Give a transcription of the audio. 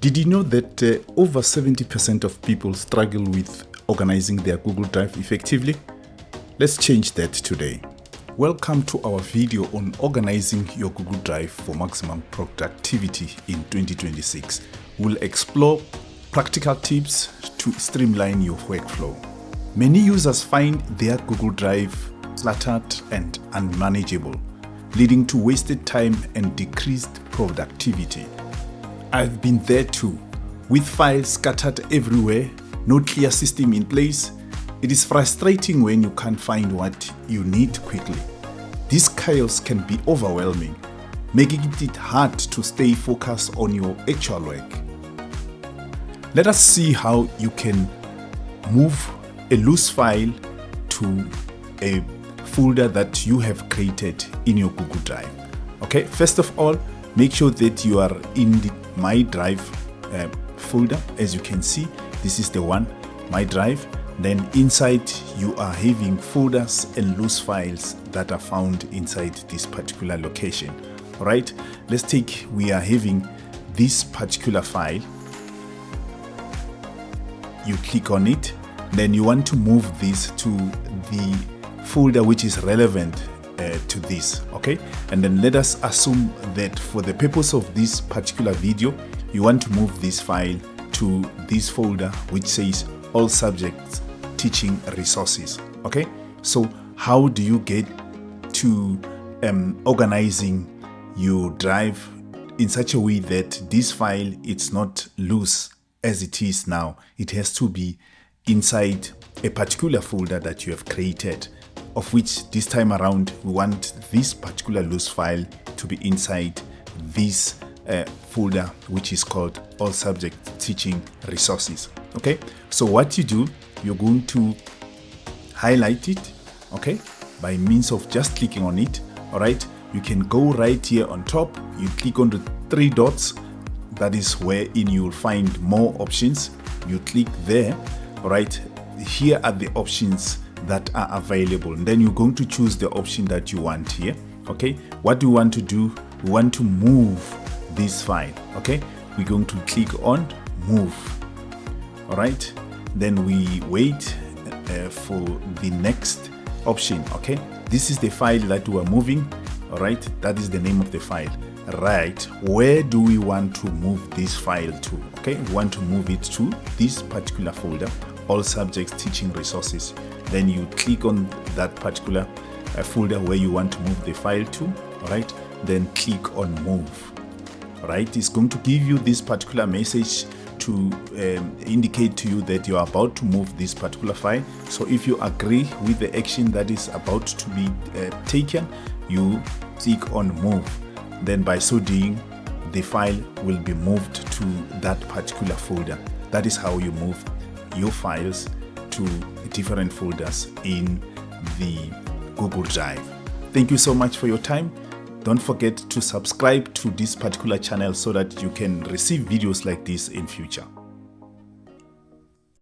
Did you know that over 70% of people struggle with organizing their Google Drive effectively? Let's change that today. Welcome to our video on organizing your Google Drive for maximum productivity in 2026. We'll explore practical tips to streamline your workflow. Many users find their Google Drive cluttered and unmanageable, leading to wasted time and decreased productivity. I've been there too, with files scattered everywhere, no clear system in place. It is frustrating when you can't find what you need quickly. This chaos can be overwhelming, making it hard to stay focused on your actual work. Let us see how you can move a loose file to a folder that you have created in your Google Drive. Okay, first of all, make sure that you are in the My Drive folder. As you can see, this is the one, My Drive. Then inside you are having folders and loose files that are found inside this particular location. All right, let's take, we are having this particular file. You click on it, then you want to move this to the folder which is relevant to this. Okay, and then let us assume that for the purpose of this particular video, you want to move this file to this folder which says all subjects teaching resources. Okay, so how do you get to organizing your drive in such a way that this file, it's not loose as it is now? It has to be inside a particular folder that you have created, of which this time around we want this particular loose file to be inside this folder which is called all subject teaching resources. Okay, so what you do, you're going to highlight it, okay, by means of just clicking on it. All right, you can go right here on top, you click on the three dots, that is wherein you'll find more options. You click there. All right, here are the options that are available, and then you're going to choose the option that you want here. Okay, what do we want to do? We want to move this file. Okay, we're going to click on move. All right, then we wait for the next option. Okay, this is the file that we are moving. All right, that is the name of the file. Right, where do we want to move this file to? Okay, we want to move it to this particular folder, all subjects teaching resources. Then you click on that particular folder where you want to move the file to. All right, then click on move. All right, it's going to give you this particular message to indicate to you that you are about to move this particular file. So if you agree with the action that is about to be taken, you click on move. Then by so doing, the file will be moved to that particular folder. That is how you move your files to different folders in the Google Drive. Thank you so much for your time. Don't forget to subscribe to this particular channel so that you can receive videos like this in future.